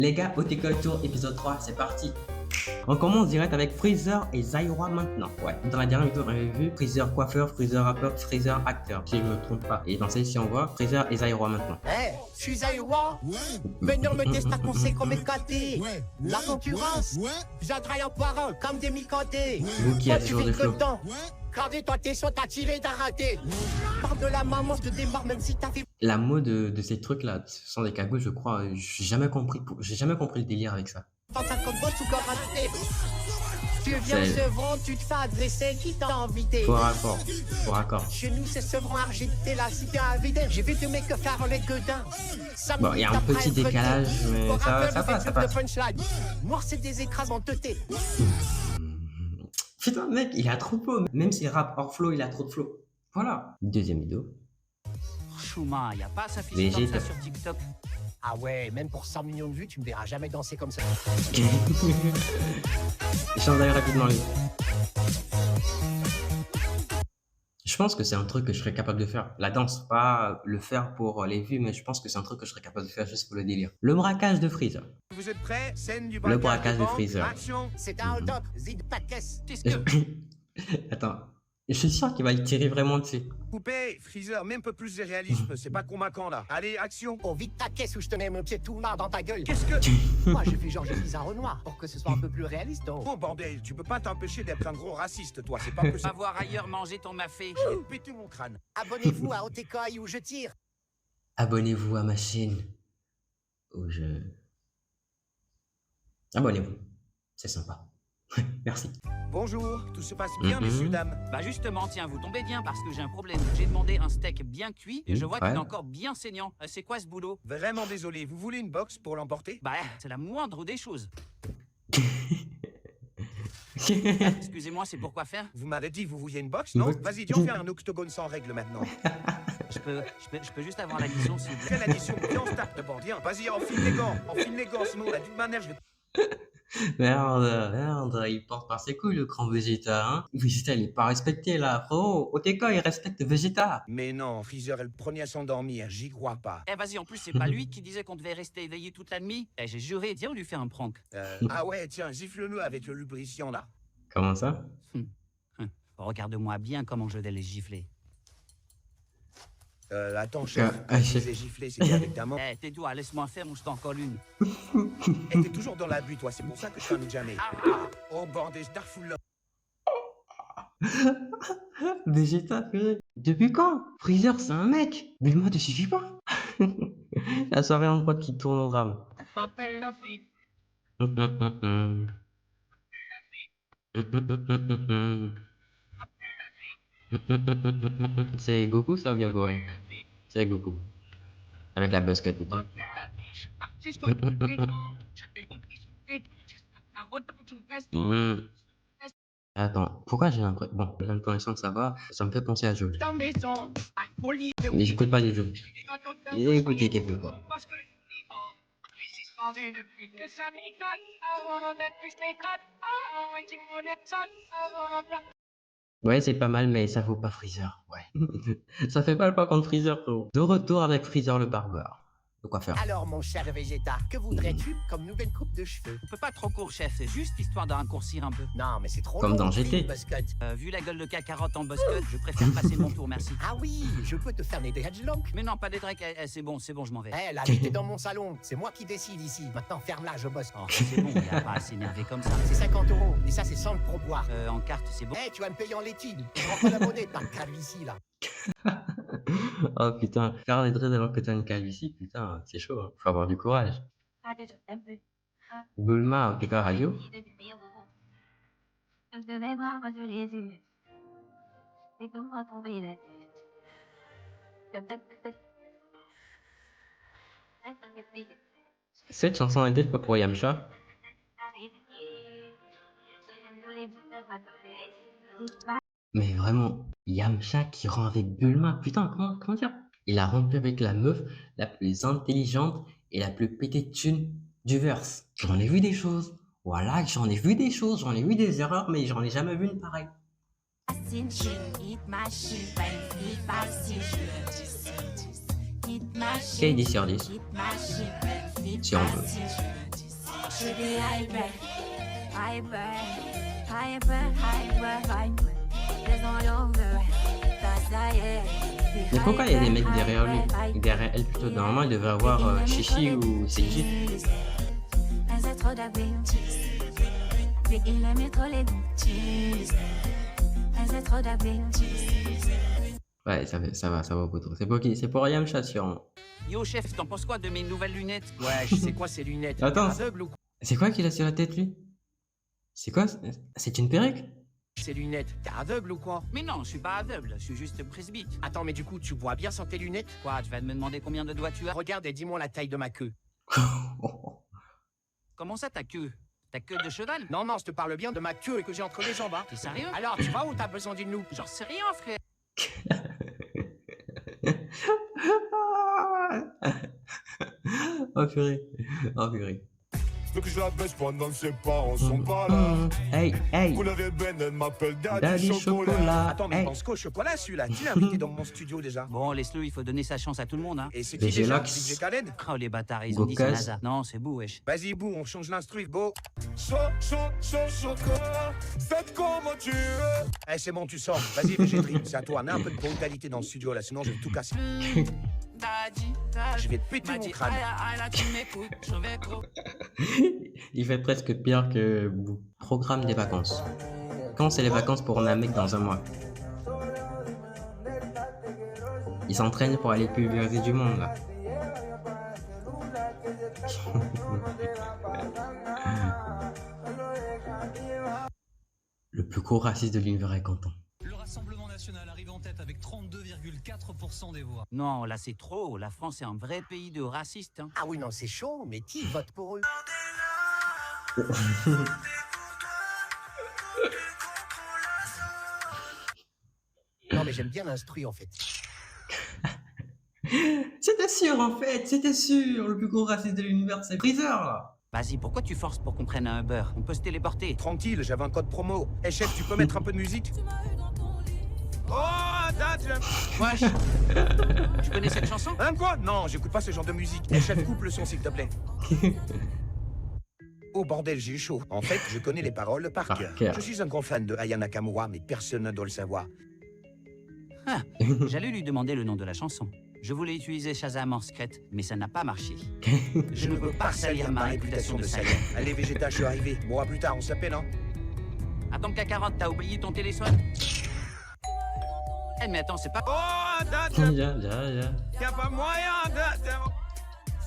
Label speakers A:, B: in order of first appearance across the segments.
A: Les gars, OTK Tour épisode 3, c'est parti. On commence direct avec Freezer et Zairoa maintenant. Ouais, dans la dernière vidéo, on avait vu Freezer coiffeur, Freezer rappeur, Freezer acteur, si je me trompe pas. Et dans celle-ci, on voit Freezer et Zairoa maintenant.
B: Eh, je suis Zairoa. Venir me tester qu'on sait qu'on est caté. La concurrence, j'entraille en parole comme des micantés.
A: Vous qui êtes toujours de flow.
B: Regardez, toi, t'es chaud, t'as tiré, t'as raté. Parle de la maman, je te démarre même si t'as fait.
A: La mode de ces trucs-là, ce sont des cagoules, je crois. J'ai jamais compris le délire avec ça.
B: 50 boss ou karaté. Tu viens Sevron, tu te fais agresser, qui t'a invité?
A: Faux raccord.
B: Chez nous, c'est Sevron, Argité, la cité invitée. J'ai vu deux mecs faire les gueudins.
A: Bon, il y a un petit décalage, mais ça passe.
B: Moi, c'est des écrasements de thé.
A: Putain, mec, il a trop de flow. Même s'il rappe hors flow, il a trop de flow. Voilà. Deuxième vidéo.
C: Chouma, y a pas sa fille comme ça sur TikTok.
B: Ah ouais, même pour 100 millions de vues, tu me verras jamais danser comme ça.
A: Il change d'ailleurs rapidement lui. Je pense que c'est un truc que je serais capable de faire. La danse, pas le faire pour les vues, mais je pense que c'est un truc que je serais capable de faire juste pour le délire. Le braquage de Freezer.
D: Vous êtes prêts? Scène du
A: Le braquage de Freezer.
D: Action.
B: C'est un hold-up, zid pas de caisse.
A: Attends, je suis sûr qu'il va y tirer vraiment dessus.
D: Coupé, Freezer, même un peu plus de réalisme, c'est pas convaincant là. Allez, action.
B: Oh, vite ta caisse ou je te mets mon pied tout noir dans ta gueule.
D: Qu'est-ce que...
B: Moi, j'ai fait genre j'ai mis un Renoir pour que ce soit un peu plus réaliste. Oh,
D: Oh bordel, tu peux pas t'empêcher d'être un gros raciste, toi, c'est pas possible.
C: Va voir ailleurs manger ton mafé.
D: Je vais péter mon crâne.
B: abonnez-vous à OTK où je tire.
A: Abonnez-vous à ma chaîne. Où je... Abonnez-vous. C'est sympa. Merci.
D: Bonjour, tout se passe bien, messieurs, dames.
C: Bah justement, tiens, vous tombez bien parce que j'ai un problème. J'ai demandé un steak bien cuit et je vois qu'il est encore bien saignant. C'est quoi ce boulot?
D: Vraiment désolé, vous voulez une box pour l'emporter?
C: Bah, c'est la moindre des choses. Excusez-moi, c'est pour quoi faire?
D: Vous m'avez dit vous vouliez une box, non? Vas-y, viens faire un octogone sans règles maintenant.
C: Je peux juste avoir l'addition, s'il vous plaît.
D: Quelle addition? Viens, on se tape d'abord, viens. Vas-y, enfile les gants, sinon la d'une manière, je vais...
A: Merde, il porte par ses couilles le grand Vegeta, hein. Vegeta, il est pas respecté là, frérot. OTK, il respecte Vegeta.
D: Mais non, Freezer est le premier à s'endormir, j'y crois pas.
C: Eh vas-y, en plus, c'est pas lui qui disait qu'on devait rester éveillé toute la nuit. Eh, j'ai juré, tiens, on lui fait un prank.
D: Ah ouais, tiens, gifle-nous avec le lubrifiant là.
A: Comment ça?
C: Regarde-moi bien comment je vais les gifler.
D: Attends, chef,
A: chef.
D: les gifler, c'est bien avec ta main.
C: Eh, tais-toi, laisse-moi faire ou je t'en colle une.
D: Et t'es toujours dans la butte, toi, c'est pour ça que je t'en ai jamais. Oh bordel, je t'arfoule là.
A: Vegeta, purée. Depuis quand? Freezer, c'est un mec. Bulma te suffit pas. La soirée en boîte qui tourne au drame. C'est Goku, ça ou bien Gohan? C'est Goku. Avec la buzzcut et tout. Attends, pourquoi j'ai l'impression... Bon, j'ai l'impression que ça va, ça me fait penser à Jojo. Mais j'écoute pas du Jojo. J'ai écouté quelques fois. Ouais, c'est pas mal, mais ça vaut pas Freezer, ouais. Ça fait pas le pas contre Freezer, frérot. De retour avec Freezer le barbare. De quoi faire.
B: Alors, mon cher Vegeta, que voudrais-tu comme nouvelle coupe de cheveux?
C: On peut pas trop court, chef, c'est juste histoire de raccourcir un peu.
B: Non, mais c'est trop
A: Comme
B: long,
A: dans
B: Phil
A: GT.
B: Buzzcut.
C: Vu la gueule de cacarotte en buzzcut, je préfère passer mon tour, merci.
B: Ah oui, je peux te faire des dreads longs.
C: Mais non, pas des drakes, c'est bon, je m'en vais.
B: Eh, là, t'es dans mon salon, c'est moi qui décide ici. Maintenant, ferme-la, je bosse.
C: Oh, c'est bon, y a pas à s'énerver comme ça.
B: C'est 50 €, et ça, c'est sans le pourboire.
C: En carte, c'est bon.
B: Eh, tu vas me payer en liquide. Je prends pas la monnaie, t'as le calvitie, là.
A: Oh putain, faire des dreads alors que t'as une calvitie, putain, c'est chaud, hein. Faut avoir du courage. Bulma, OTK Radio. Cette chanson est faite pour Yamcha. Mais vraiment, Yamcha qui rend avec Bulma, putain, comment dire? Il a rompu avec la meuf la plus intelligente et la plus pétée de thunes du verse. J'en ai vu des choses. Voilà, j'en ai vu des choses, j'en ai vu des erreurs, mais j'en ai jamais vu une pareille. Ok, 10 sur 10. Si on veut. Mais pourquoi il y a des mecs derrière lui? Derrière elle plutôt. Normalement, il devrait avoir Chichi ou Seiji. Ouais, ça va beaucoup trop. C'est pour qui? C'est pour Yamcha, sûrement.
C: Yo chef, t'en penses quoi de mes nouvelles lunettes?
D: Ouais, je sais quoi ces lunettes.
A: Attends.
D: Aveugle ou quoi
A: C'est quoi qu'il a sur la tête, lui? C'est quoi? C'est une perruque?
D: ces lunettes? T'es aveugle ou quoi?
C: Mais non, je suis pas aveugle, je suis juste presbyte.
D: Attends, mais du coup, tu vois bien sans tes lunettes?
C: Quoi, tu vas me demander combien de doigts tu as?
D: Regarde et dis-moi la taille de ma queue.
C: Comment ça ta queue? Ta queue de cheval?
D: Non, non, je te parle bien de ma queue que j'ai entre les jambes, hein.
C: T'es sérieux?
D: Alors, tu vois où t'as besoin d'une loupe?
C: J'en sais rien frère.
A: Oh purée. Oh purée.
E: Veux que je la baisse pendant que ses parents sont pas là.
A: Hey, hey.
E: Vous l'avez ben, elle m'appelle Daddy
A: Daddy
E: Chocolat.
A: Chocolat.
D: Attends, mais
A: Hey.
D: pense qu'au chocolat, celui-là, qui l'a invité dans mon studio déjà?
C: Bon, laisse-le, il faut donner sa chance à tout le monde, hein.
D: Et c'est qui
A: Mais j'ai
D: déjà?
A: l'axe.
D: DJ Khaled?
C: Oh les bâtards, ils ont dit c'est
A: Gokaz.
C: NASA. Non, c'est beau, wesh.
D: Vas-y, bou, on change l'instru, beau.
E: Chocolat. Faites comment tu veux.
D: Eh, c'est bon, tu sors. Vas-y, Végétrie, c'est à toi. Mets un peu de brutalité dans le studio, là, sinon je vais tout casser. Je vais te péter mon crâne.
A: Il fait presque pire que vous. Programme des vacances. Quand c'est les vacances pour Namek dans un mois? Il s'entraîne pour aller pulvériser du monde, là. Le plus gros raciste de l'univers est content.
F: Le Rassemblement national arrive en tête avec 32,4% des voix.
C: Non, là c'est trop. La France est un vrai pays de racistes, hein.
D: Ah oui, non, c'est chaud, mais qui vote pour eux? Non, mais j'aime bien l'instru, en fait.
A: C'était sûr, en fait, c'était sûr. Le plus gros raciste de l'univers, c'est Freezer, là.
C: Vas-y, pourquoi tu forces pour qu'on prenne un Uber? On peut se téléporter.
D: Tranquille, j'avais un code promo. Eh, chef, tu peux mettre un peu de musique? Oh, date.
C: Wesh. Tu connais cette chanson?
D: Hein, quoi? Non, j'écoute pas ce genre de musique. Eh, chef, coupe le son, s'il te plaît. Oh bordel, j'ai eu chaud. En fait, je connais les paroles par
A: Par
D: cœur.
A: cœur.
D: Je suis un grand fan de Aya Nakamura, mais personne ne doit le savoir.
C: Ah, j'allais lui demander le nom de la chanson. Je voulais utiliser Shazam en secret, mais ça n'a pas marché. Je ne peux pas salir ma réputation de Saiyan.
D: Allez, Végéta, je suis arrivé. Bon, à plus tard, on s'appelle, hein.
C: Attends, K40, t'as oublié ton téléphone? Eh, mais attends, c'est pas...
D: Oh, date.
A: Ja.
D: Y'a pas moyen, date.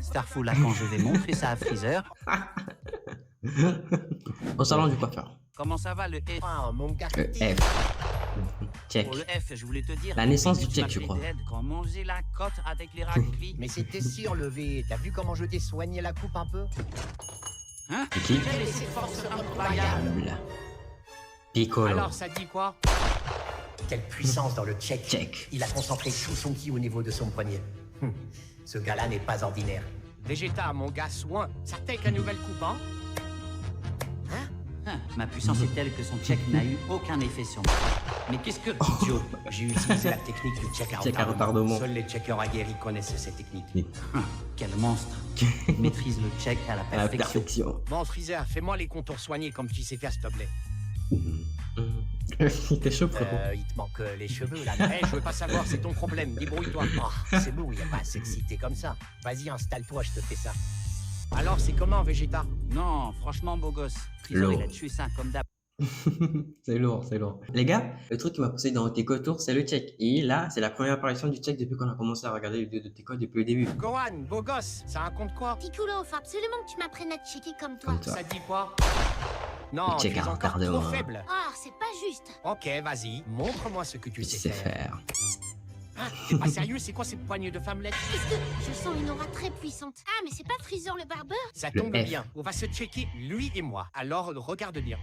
C: Starful, là, quand je vais montrer ça à Freezer.
A: Au salon du coiffeur.
C: Comment ça va, le F?
D: Ah, mon gars.
A: F. Check.
C: Pour le F, je voulais te dire...
A: La naissance
C: que
A: du
C: tu
A: check, je
C: m'as
A: crois.
C: fait d'aide Quand manger la côte avec les raclis.
G: Mais c'était surlevé. T'as vu comment je t'ai soigné la coupe un peu?
C: Hein?
A: C'est qui?
C: Quelle est cette force incroyable?
A: Piccolo.
D: Alors, ça dit quoi?
G: Quelle puissance dans le check.
A: Check.
G: Il a concentré tout son ki au niveau de son poignet. Ce gars-là n'est pas ordinaire.
D: Végéta, mon gars, soin. Ça take la nouvelle coupe, hein?
C: Ah, ma puissance est telle que son check n'a eu aucun effet sur moi. Mais qu'est-ce que...
G: Idiot, j'ai utilisé la technique du check à
A: Check à
G: retardement.
A: retardement.
G: Seuls les checkers aguerris connaissent cette technique.
C: Quel monstre. Il maîtrise le check à la
A: À la
C: perfection.
A: perfection.
D: Bon, Freezer, fais-moi les contours soignés comme tu sais faire, s'il te plaît.
A: Il t'est chaud, frérot.
G: Il te manque les cheveux, là.
D: Eh, je veux pas savoir, c'est ton problème. Débrouille-toi.
G: Oh, c'est bon, il a pas à s'exciter comme ça. Vas-y, installe-toi, je te fais ça.
D: Alors, c'est comment, Végéta?
C: Non, franchement, beau gosse. Freezer,
A: Lourd.
C: il a tué ça comme d'hab.
A: C'est lourd, c'est lourd. Les gars, le truc qui m'a poussé dans Teco Tour, c'est le check. Et là, c'est la première apparition du check depuis qu'on a commencé à regarder les vidéos de Teco depuis le début.
D: Gohan, beau gosse, ça raconte quoi?
H: Piccolo, faut absolument que tu m'apprennes à te checker comme toi.
A: Comme toi.
D: Ça dit quoi? Non,
A: Le check
D: tu es
A: à
D: encore trop
A: retardement.
D: faible.
H: Oh, c'est pas juste.
D: Ok, vas-y, montre-moi ce que tu
A: Tu
D: sais
A: sais
D: faire.
A: faire.
D: Hein, t'es pas sérieux, c'est quoi cette poignée de femmelette?
H: Qu'est-ce que... Je sens une aura très puissante. Ah, mais c'est pas Freezer le barbeur?
D: Ça
A: Le
D: tombe
A: F.
D: bien, on va se checker, lui et moi. Alors, regarde bien.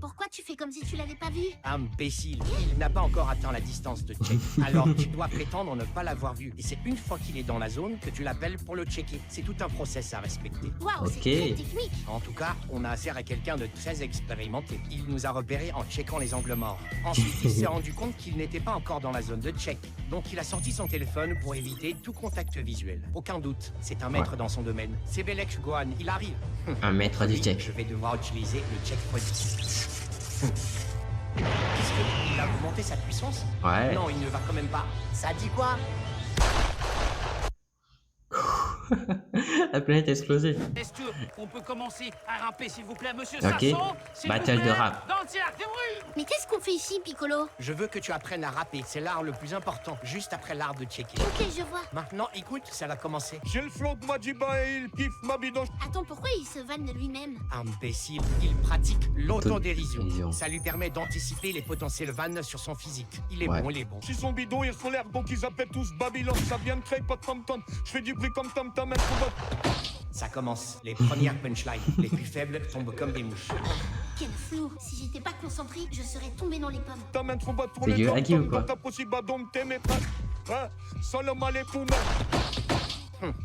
H: Pourquoi tu fais comme si tu l'avais pas vu?
G: Imbécile, il n'a pas encore atteint la distance de check. Alors tu dois prétendre ne pas l'avoir vu. Et c'est une fois qu'il est dans la zone que tu l'appelles pour le checker. C'est tout un process à respecter.
H: Waouh,
A: Ok.
H: c'est très technique.
G: En tout cas, on a affaire à quelqu'un de très expérimenté. Il nous a repérés en checkant les angles morts. Ensuite, il s'est rendu compte qu'il n'était pas encore dans la zone de check. Donc il a sorti son téléphone pour éviter tout contact visuel. Aucun doute, c'est un maître dans son domaine. C'est Belek Gohan, il arrive.
A: Un maître du
G: Oui,
A: check.
G: je vais devoir utiliser le checkpoint. Qu'est-ce qu'il a augmenté sa puissance?
A: Ouais.
G: Non, il ne va quand même pas. Ça dit quoi?
A: La planète a explosé.
C: Est-ce qu'on peut commencer à ramper, s'il vous plaît, monsieur
A: Ok.
C: Sasson, s'il vous
A: Battle de
C: plaît,
A: rap.
C: dans le cercle de bruit.
H: Mais qu'est-ce qu'on fait ici, Piccolo?
G: Je veux que tu apprennes à rapper. C'est l'art le plus important, juste après l'art de checker.
H: Ok, je vois.
G: Maintenant, écoute, ça va commencer.
E: J'ai le flow de Majiba et il kiffe ma bidon.
H: Attends, pourquoi il se vanne de lui-même?
G: Imbécile, il pratique l'autodérision.
A: Autodérision.
G: Ça lui permet d'anticiper les potentiels vannes sur son physique. Il est
A: Ouais.
G: bon, il est bon.
E: Si son bidon il sont l'air donc ils appellent tous Babylone. Ça vient de créer pas de tom-tom. Je fais du bruit comme tom-tom.
G: Ça commence. Les premières punchlines, les plus faibles, tombent comme des mouches.
H: Quel flou. Si j'étais pas concentré, je serais tombé dans les pommes.
E: T'amènes trop bas pour
A: C'est
E: les
A: du
E: tom
A: haki ou quoi?
E: T'as possible à dompter mes frères. Hein? Salam alaikum.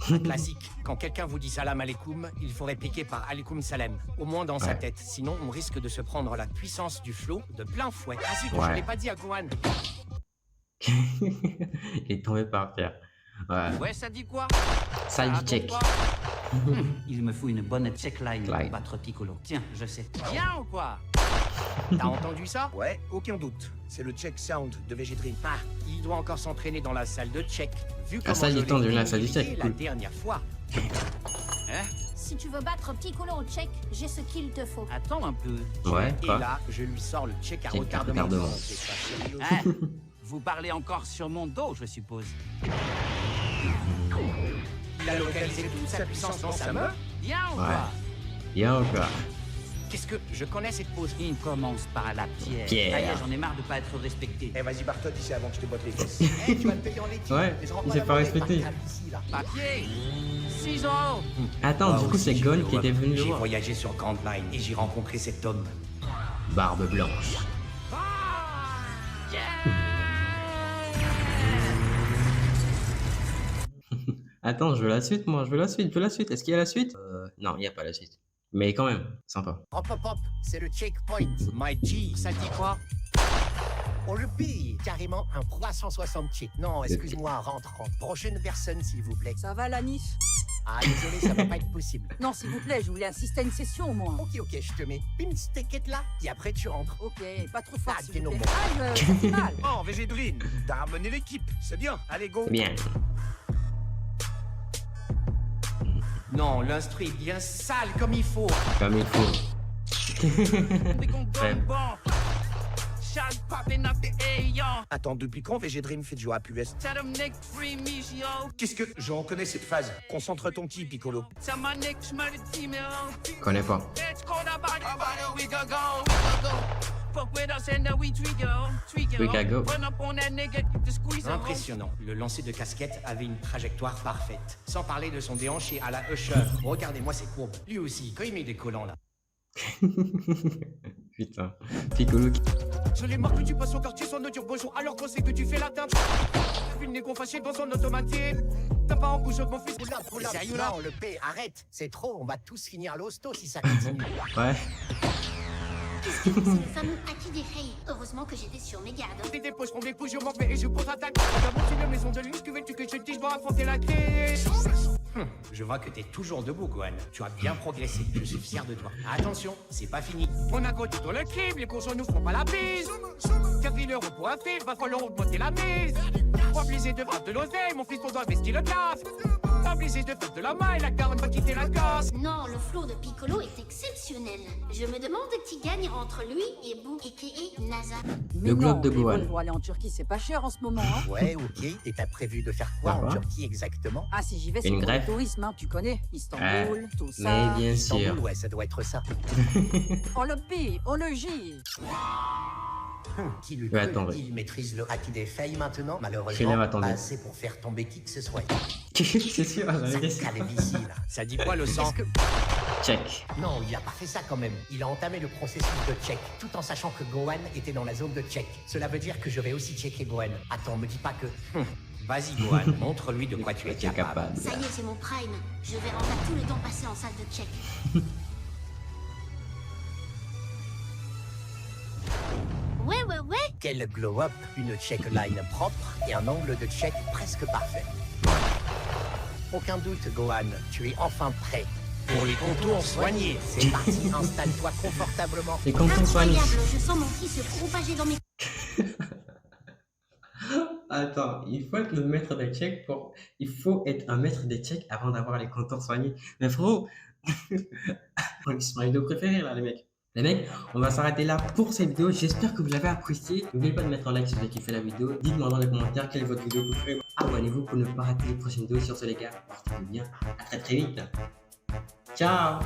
G: Un classique. Quand quelqu'un vous dit salam alaikum, il faut répliquer par alaikum salam. Au moins dans sa
A: Ouais.
G: tête. Sinon, on risque de se prendre la puissance du flow de plein fouet. Ah zut,
A: Ouais.
G: je l'ai pas dit à Gohan.
A: Il est tombé par terre. Ouais.
C: Ouais, ça dit quoi?
A: Ça
C: Ah,
A: dit check.
C: pour toi Il me faut une bonne checkline pour
A: Line.
C: battre Piccolo. Tiens, je sais. Bien ou quoi?
G: T'as entendu ça?
D: Ouais, aucun doute. C'est le check sound de Végétrie.
G: Ah, il doit encore s'entraîner dans la salle de check. Vu
A: Ah, ça,
G: comment
A: il
G: je
A: est temps de
G: l'ai
A: la salle de
G: humilié
A: check,
G: la
A: cool.
G: dernière fois.
H: Si tu veux battre Piccolo au check, j'ai ce qu'il te faut.
C: Attends un peu.
A: Ouais,
G: Et
A: quoi?
G: là, je lui sors le check à
A: Check à
G: retardement.
A: retardement.
G: Non, c'est pas sérieux.
C: Hein? Vous parlez encore sur mon dos, je suppose.
G: Il a localisé toute sa puissance dans sa main.
C: Bien ou
A: Ouais.
C: quoi?
A: Bien encore.
G: Qu'est-ce que je connais cette pose?
C: Il commence par la pierre.
A: Pierre.
C: Ça y est, j'en ai marre de pas être respecté.
D: Eh, vas-y, barre-toi d'ici avant que je te botte les fesses.
G: Eh, tu vas te payer en liquide.
A: Ouais,
G: Mais je rends
A: il
G: pas
A: s'est
G: la
A: pas
G: monnaie,
A: respecté.
G: par ici, là.
C: Papier, ciseaux.
A: Attends,
G: Moi
A: du coup, c'est
G: aussi, je
A: Gon
G: le
A: qui
G: vois.
A: était venu le
G: J'ai
A: voir.
G: voyagé sur Grand Line et j'ai rencontré cet homme.
A: Barbe blanche. Attends, je veux la suite, moi. Je veux la suite, je veux la suite. Est-ce qu'il y a la suite? Non, il n'y a pas la suite. Mais quand même, sympa.
G: Hop hop hop, c'est le checkpoint. My G, ça dit quoi? On le pille. Carrément un 360 check. Non, excuse-moi, rentre. Prochaine personne, s'il vous plaît.
I: Ça va, Lanis?
G: Ah, désolé, ça va pas être possible.
I: Non, s'il vous plaît, je voulais assister à une session au moins.
G: Ok, je te mets une steakette là, et après tu rentres.
I: Ok, pas trop fort,
G: Ah,
I: s'il
G: t'es
I: vous plaît.
G: normal.
I: Ah, ça fait mal.
D: Oh, Végédrine, t'as ramené l'équipe. C'est bien. Allez, go.
A: C'est bien.
G: Non, l'instru est bien sale comme il faut.
A: Comme il faut. Ouais.
D: Attends, depuis quand Végédrine fait du rap US? Qu'est-ce que... Je reconnais cette phase. Concentre ton ki, Piccolo.
A: Connais pas. We can go.
G: Impressionnant. Le lancer de casquette avait une trajectoire parfaite. Sans parler de son déhanché à la Usher. Regardez-moi ses courbes. Lui aussi, quand il met des collants là.
A: Putain. Piccolo qui...
B: Je l'ai marqué, tu passes au quartier sans ne dire bonjour alors qu'on sait que tu fais la teinte. Une négo fâchée dans son automatique. T'as pas en bouche mon fils.
G: Oula,
B: Sérieux là?
G: non, le P, arrête. C'est trop, on va tous finir à l'hosto si ça continue.
A: Ouais.
H: C'est le fameux Aki des Rei. Heureusement que j'étais sur mes gardes.
B: Des dépôts, prends des coups, je m'en vais et je contre-attaque. T'as monté une maison de lune, que veux-tu que je te dise, je dois affronter la crise.
G: Je vois que t'es toujours debout, Gohan. Tu as bien progressé, je suis fier de toi. Attention, c'est pas fini.
B: On a côté dans le crime, les courses nous feront pas la bise. 4000 € pour un film, va falloir augmenter la mise. Pas obligé de faire de l'oseille, mon fils, on doit investir le gaz. Pas obligé de faire de la maille, la caronne va quitter la casse.
H: Non, le flow de Piccolo est exceptionnel. Je me demande qui gagne entre lui et Boo, a.k.a. NASA.
I: Mais
A: Le globe
I: non,
A: de
I: les
A: Gohan.
I: vols pour aller en Turquie, c'est pas cher en ce moment, hein.
G: Ouais, ok. Et t'as prévu de faire quoi
A: Ça
G: en
A: va.
G: Turquie exactement?
I: Ah, si j'y vais, c'est
A: Une
I: pour le
A: greffe.
I: tourisme, hein, tu connais. Istanbul, tout
A: Mais
I: ça.
A: bien sûr.
G: Istanbul, ouais, ça doit être ça.
I: On le pille, on le gire.
G: Qui lui
A: Ouais,
G: peut,
A: attends, ouais.
G: il maîtrise le haki des failles maintenant,
A: Je l'aime,
G: malheureusement,
A: attendez.
G: pas assez pour faire tomber qui que ce soit.
A: C'est sûr, j'avais
G: Ça
A: guessé.
G: calvitie, là. Ça dit quoi le sang?
A: Check.
G: Non, il a pas fait ça quand même. Il a entamé le processus de check, tout en sachant que Gohan était dans la zone de check. Cela veut dire que je vais aussi checker Gohan. Attends, me dis pas que... Vas-y Gohan, montre-lui de quoi tu es capable.
H: Ça y est, c'est mon prime. Je vais rendre tout le temps passé en salle de check. Ouais.
G: Quel glow-up, une check line propre et un angle de check presque parfait. Aucun doute, Gohan, tu es enfin prêt. Pour les contours soignés, c'est parti, installe-toi confortablement.
A: Les contours soignés.
H: Incroyable, je sens mon ki se propager dans mes...
A: Attends, il faut être le maître des checks pour... Il faut être un maître des checks avant d'avoir les contours soignés. Mais frérot, c'est ma vidéo préférée là, les mecs. Les mecs, on va s'arrêter là pour cette vidéo. J'espère que vous l'avez apprécié. N'oubliez pas de mettre un like si vous avez kiffé la vidéo. Dites-moi dans les commentaires quelle est votre vidéo préférée. Abonnez-vous pour ne pas rater les prochaines vidéos sur ce les gars. Portez-vous bien. À très vite. Ciao.